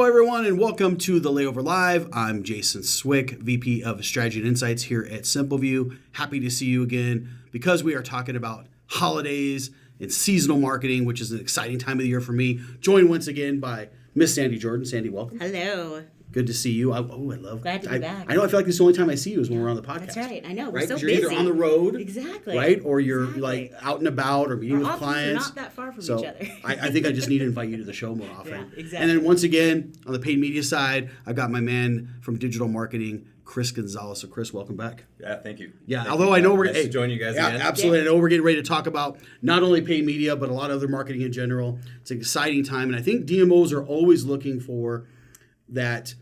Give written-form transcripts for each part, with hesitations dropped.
Hello, everyone, and welcome to the Layover Live. I'm Jason Swick, VP of Strategy and Insights here at SimpleView. Happy to see you again because we are talking about holidays and seasonal marketing, which is an exciting time of the year for me. Joined once again by Miss Sandee Jordan. Sandee, welcome. Hello. Good to see you. I love. Glad to be back. I know. I feel like this is the only time I see you is when we're on the podcast. That's right. I know. We're right? so You're busy. either on the road, exactly, right, or you're like out and about or meeting Our with clients. Are not that far from so each other. I think I just need to invite you to the show more often. Yeah, exactly. And then once again on the paid media side, I've got my man from digital marketing, Chris Gonzales. So Chris, welcome back. Yeah, thank you. Yeah, thank although you. I know we're nice to join you guys again. Absolutely. I know we're getting ready to talk about not only paid media but a lot of other marketing in general. It's an exciting time, and I think DMOs are always looking for that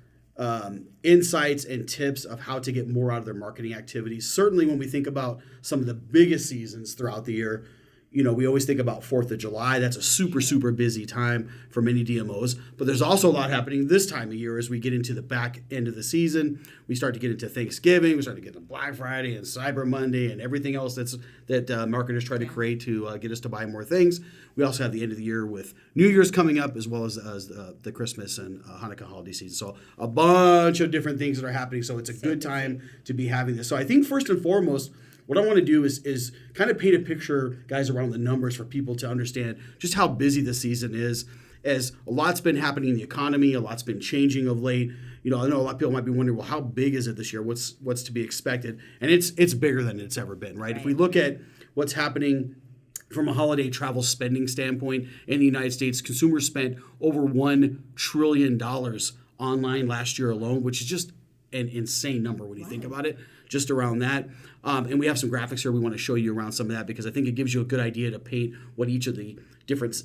insights and tips of how to get more out of their marketing activities. Certainly, when we think about some of the biggest seasons throughout the year. You know, we always think about 4th of July. That's a super, super busy time for many DMOs. But there's also a lot happening this time of year as we get into the back end of the season. We start to get into Thanksgiving. We start to get into Black Friday and Cyber Monday and everything else that marketers try to create to get us to buy more things. We also have the end of the year with New Year's coming up as well as the Christmas and Hanukkah holiday season. So a bunch of different things that are happening. So it's a good time to be having this. So I think first and foremost, what I want to do is kind of paint a picture, guys, around the numbers for people to understand just how busy the season is, as a lot's been happening in the economy, a lot's been changing of late. You know, I know a lot of people might be wondering, well, how big is it this year? What's to be expected? And it's bigger than it's ever been, right? If we look at what's happening from a holiday travel spending standpoint in the United States, consumers spent over $1 trillion online last year alone, which is just an insane number when you think about it, just around that. And we have some graphics here we want to show you around some of that because I think it gives you a good idea to paint what each of the different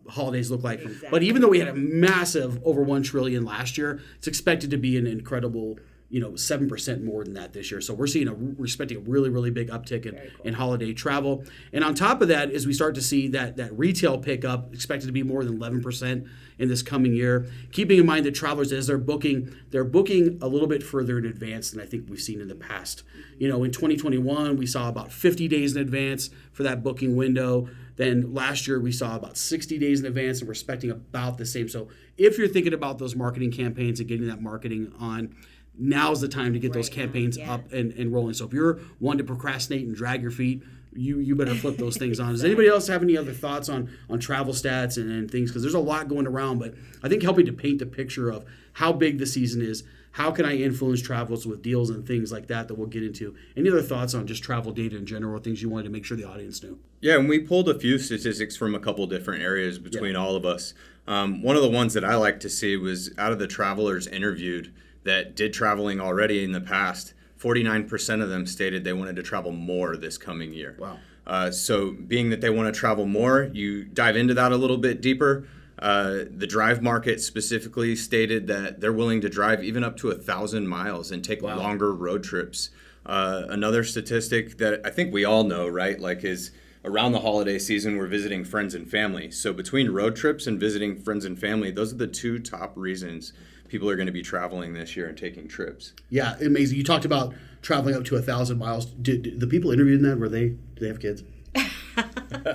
holidays look like. Exactly. But even though we had a massive over $1 trillion last year, it's expected to be an incredible 7% more than that this year. So we're expecting a really, really big uptick in holiday travel. And on top of that, as we start to see that retail pickup expected to be more than 11% in this coming year, keeping in mind that travelers, as they're booking a little bit further in advance than I think we've seen in the past. In 2021, we saw about 50 days in advance for that booking window. Then last year, we saw about 60 days in advance, and we're expecting about the same. So if you're thinking about those marketing campaigns and getting that marketing on, now's the time to get those campaigns up and rolling. So if you're one to procrastinate and drag your feet, you better flip those things on. Does anybody else have any other thoughts on travel stats and things? Because there's a lot going around, but I think helping to paint the picture of how big the season is, how can I influence travelers with deals and things like that we'll get into. Any other thoughts on just travel data in general, things you wanted to make sure the audience knew? Yeah, and we pulled a few statistics from a couple different areas between all of us. One of the ones that I like to see was out of the travelers interviewed that did traveling already in the past, 49% of them stated they wanted to travel more this coming year. Wow. So being that they want to travel more, you dive into that a little bit deeper. The drive market specifically stated that they're willing to drive even up to 1,000 miles and take longer road trips. Another statistic that I think we all know, right, is around the holiday season, we're visiting friends and family. So between road trips and visiting friends and family, those are the two top reasons people are going to be traveling this year and taking trips. Yeah, amazing. You talked about traveling up to 1,000 miles. Did the people interviewed in that, do they have kids?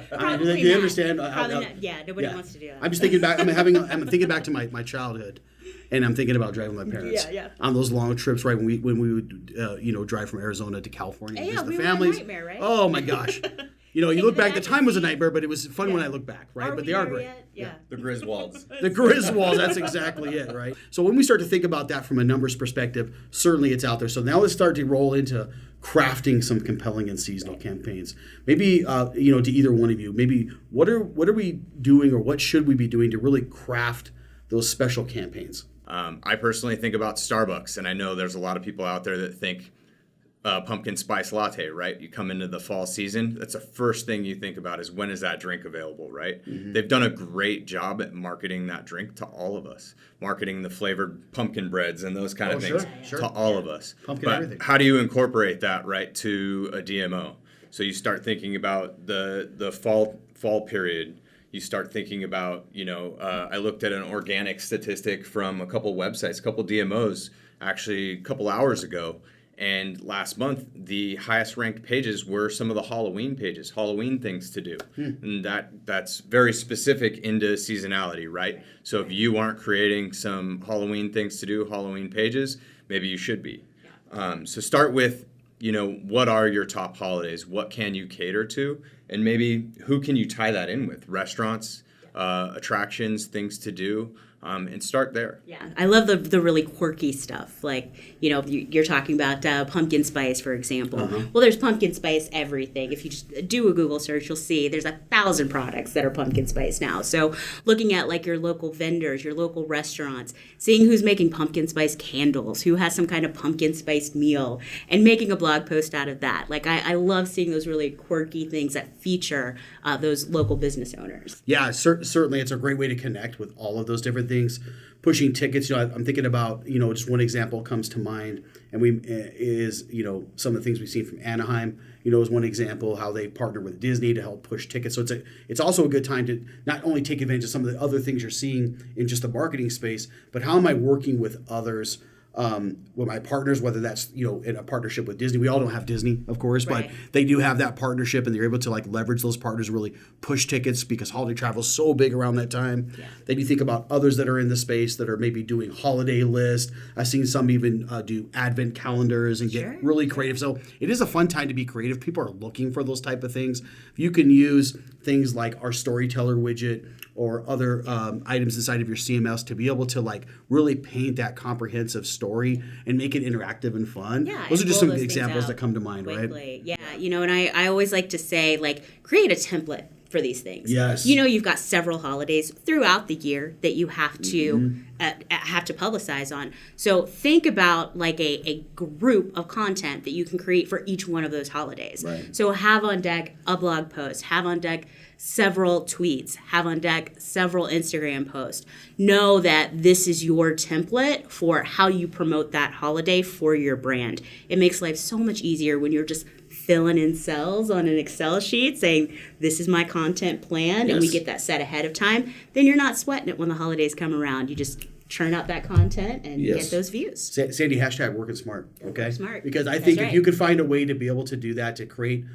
Probably do they understand? Probably not. Yeah, nobody wants to do that. I'm just thinking back. I'm thinking back to my childhood, and I'm thinking about driving with my parents on those long trips. Right when we would drive from Arizona to California and visit the families. Were a nightmare, right? Oh my gosh. You look back, the time was a nightmare, but it was fun when I look back, right? But they are great. Yeah. The Griswolds. The Griswolds, that's exactly it, right? So when we start to think about that from a numbers perspective, certainly it's out there. So now let's start to roll into crafting some compelling and seasonal campaigns. Maybe, to either one of you, maybe what are we doing or what should we be doing to really craft those special campaigns? I personally think about Starbucks, and I know there's a lot of people out there that think pumpkin spice latte, right? You come into the fall season, that's the first thing you think about is when is that drink available, right? Mm-hmm. They've done a great job at marketing that drink to all of us, marketing the flavored pumpkin breads and those kind of things to all of us. Pumpkin everything. How do you incorporate that, right, to a DMO? So you start thinking about the fall period. You start thinking about, I looked at an organic statistic from a couple websites, a couple DMOs, actually a couple hours ago, And last month, the highest ranked pages were some of the Halloween pages, Halloween things to do. And that's very specific into seasonality, right? So if you aren't creating some Halloween things to do, Halloween pages, maybe you should be. So start with, what are your top holidays? What can you cater to? And maybe who can you tie that in with? Restaurants, attractions, things to do. And start there. Yeah, I love the really quirky stuff. Like, you're talking about pumpkin spice, for example. Well, there's pumpkin spice everything. If you just do a Google search, you'll see there's 1,000 products that are pumpkin spice now. So looking at like your local vendors, your local restaurants, seeing who's making pumpkin spice candles, who has some kind of pumpkin spiced meal, and making a blog post out of that. Like, I love seeing those really quirky things that feature those local business owners. Yeah, certainly it's a great way to connect with all of those different things. Pushing tickets, I'm thinking about, just one example comes to mind, and some of the things we've seen from Anaheim, is one example, how they partner with Disney to help push tickets. So it's also a good time to not only take advantage of some of the other things you're seeing in just the marketing space, but how am I working with others, with my partners, whether that's, in a partnership with Disney. We all don't have Disney, of course, Right. but they do have that partnership, and they're able to leverage those partners, really push tickets because holiday travel is so big around that time. Yeah. Then you think about others that are in the space that are maybe doing holiday lists. I've seen some even do advent calendars and Sure. get really creative. So it is a fun time to be creative. People are looking for those type of things. You can use things like our storyteller widget or other items inside of your CMS to be able to really paint that comprehensive story and make it interactive and fun. Yeah, those are and just roll some those examples things that out come to mind, quickly. right? Yeah, and I always like to say, create a template for these things. Yes. You've got several holidays throughout the year that you have to publicize on. So think about a group of content that you can create for each one of those holidays. Right. So have on deck a blog post, have on deck several tweets, have on deck several Instagram posts. Know that this is your template for how you promote that holiday for your brand. It makes life so much easier when you're just filling in cells on an Excel sheet saying, this is my content plan, and we Yes. get that set ahead of time. Then you're not sweating it when the holidays come around. You just churn out that content and Yes. get those views. Sandy, hashtag working smart, okay? Working smart. Because I That's think if right. you could find a way to be able to do that, to create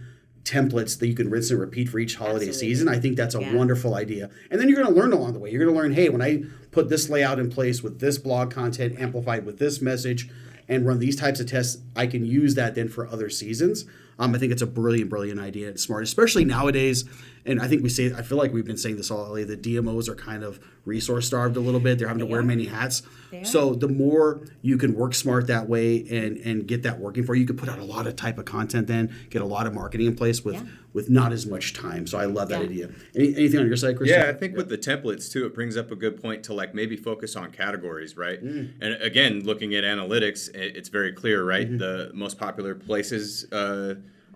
templates that you can rinse and repeat for each holiday Absolutely. season, I think that's a Yeah. wonderful idea. And then you're going to learn along the way. You're going to learn, hey, when I put this layout in place with this blog content amplified with this message and run these types of tests, I can use that then for other seasons. I think it's a brilliant idea. It's smart, especially nowadays. And I feel like we've been saying this all lately. The DMOs are kind of resource starved a little bit. They're having to wear many hats. So the more you can work smart that way and get that working for you, you can put out a lot of type of content then, get a lot of marketing in place with not as much time. So I love that idea. Anything on your side, Chris? Yeah, I think with the templates too, it brings up a good point to maybe focus on categories, right? And again, looking at analytics, it's very clear, right? The most popular places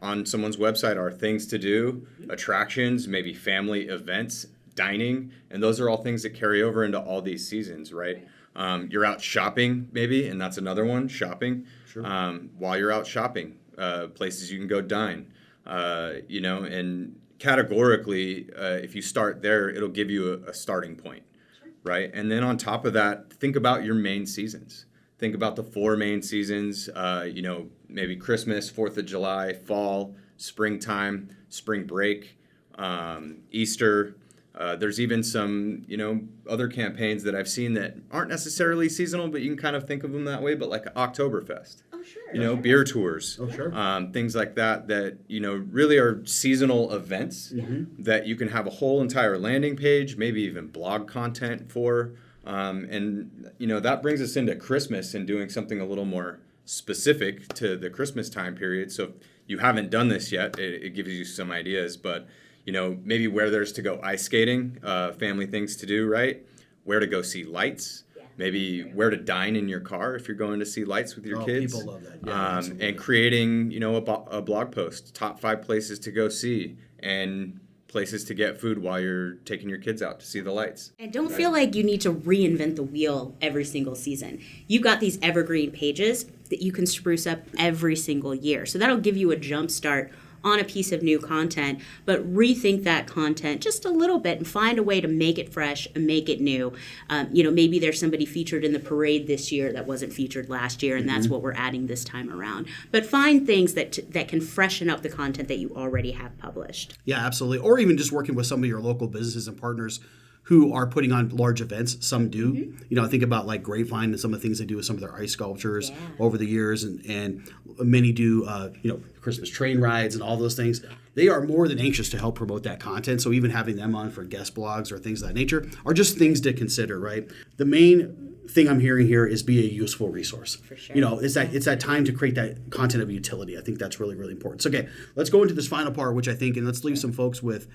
on someone's website are things to do, attractions, maybe family events, dining, and those are all things that carry over into all these seasons, right? You're out shopping maybe, and that's another one, shopping. Sure. While you're out shopping, places you can go dine, and categorically, if you start there, it'll give you a starting point, right? And then on top of that, think about your main seasons. Think about the 4 main seasons, maybe Christmas, 4th of July, fall, springtime, spring break, Easter. There's even some, other campaigns that I've seen that aren't necessarily seasonal, but you can kind of think of them that way, but like Oktoberfest. Oh, sure. Beer tours. Oh, sure. Things like that, really are seasonal events that you can have a whole entire landing page, maybe even blog content for. That brings us into Christmas and doing something a little more specific to the Christmas time period. So if you haven't done this yet, it gives you some ideas, but maybe where there's to go ice skating, family things to do, right? Where to go see lights, maybe where to dine in your car if you're going to see lights with your kids. People love that. Yeah, and creating, a blog post, top 5 places to go see, and places to get food while you're taking your kids out to see the lights. And don't feel like you need to reinvent the wheel every single season. You've got these evergreen pages that you can spruce up every single year. So that'll give you a jump start on a piece of new content, but rethink that content just a little bit and find a way to make it fresh and make it new. Maybe there's somebody featured in the parade this year that wasn't featured last year, and that's what we're adding this time around. But find things that can freshen up the content that you already have published. Yeah, absolutely. Or even just working with some of your local businesses and partners who are putting on large events. Some do. Think about like Grapevine and some of the things they do with some of their ice sculptures over the years, and many do Christmas train rides and all those things. They are more than anxious to help promote that content. So even having them on for guest blogs or things of that nature are just things to consider, right? The main thing I'm hearing here is be a useful resource. For sure. It's that time to create that content of utility. I think that's really, really important. So, okay, let's go into this final part, which I think, and let's leave some folks with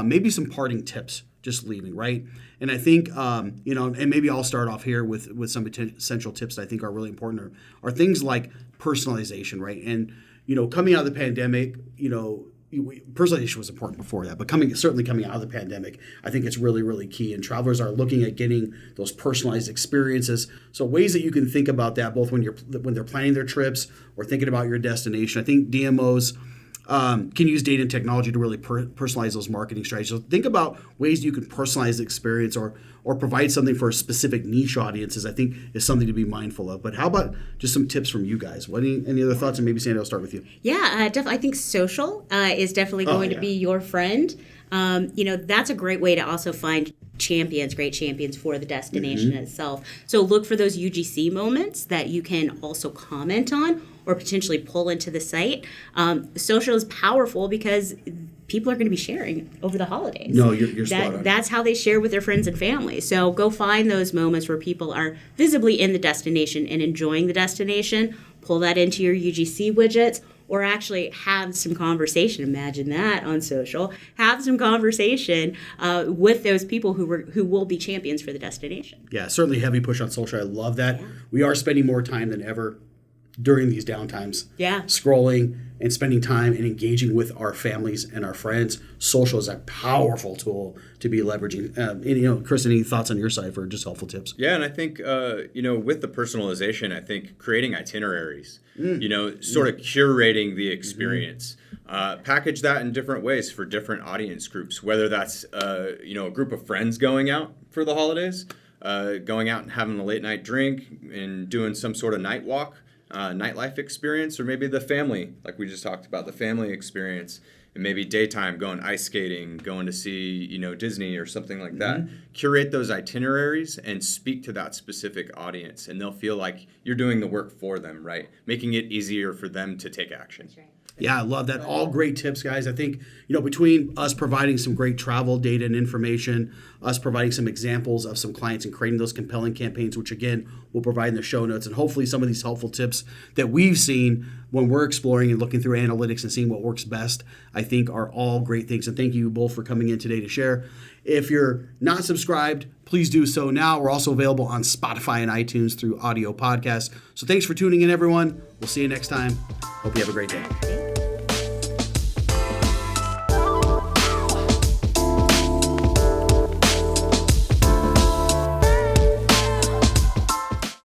maybe some parting tips just leaving, right? And I think, and maybe I'll start off here with some essential tips that I think are really important are things like personalization, right? And, coming out of the pandemic, personalization was important before that, but certainly coming out of the pandemic, I think it's really, really key. And travelers are looking at getting those personalized experiences. So ways that you can think about that, both when they're planning their trips or thinking about your destination. I think DMOs can use data and technology to really personalize those marketing strategies. So think about ways you can personalize the experience or provide something for specific niche audiences. I think is something to be mindful of. But how about just some tips from you guys? Any other thoughts? And maybe Sandee, I'll start with you. Yeah, definitely. I think social is definitely going to be your friend. That's a great way to also find great champions for the destination itself. So look for those UGC moments that you can also comment on or potentially pull into the site. Social is powerful because people are going to be sharing over the holidays. No, you're spot on. That's how they share with their friends and family. So go find those moments where people are visibly in the destination and enjoying the destination. Pull that into your UGC widgets, or actually have some conversation. Imagine that on social. Have some conversation with those people who will be champions for the destination. Yeah, certainly heavy push on social. I love that. Yeah. We are spending more time than ever during these downtimes. Yeah. Scrolling and spending time and engaging with our families and our friends. Social is a powerful tool to be leveraging. Chris, any thoughts on your side for just helpful tips? Yeah, and I think, with the personalization, I think creating itineraries, sort of curating the experience. Package that in different ways for different audience groups, whether that's, a group of friends going out for the holidays, going out and having a late night drink and doing some sort of night walk, nightlife experience, or maybe the family, like we just talked about, the family experience, and maybe daytime going ice skating, going to see, Disney or something like that. Curate those itineraries and speak to that specific audience, and they'll feel like you're doing the work for them, right? Making it easier for them to take action. That's right. Yeah, I love that. All great tips, guys. I think, between us providing some great travel data and information, us providing some examples of some clients and creating those compelling campaigns, which again, we'll provide in the show notes, and hopefully some of these helpful tips that we've seen when we're exploring and looking through analytics and seeing what works best, I think are all great things. And thank you both for coming in today to share. If you're not subscribed, please do so now. We're also available on Spotify and iTunes through audio podcasts. So thanks for tuning in, everyone. We'll see you next time. Hope you have a great day.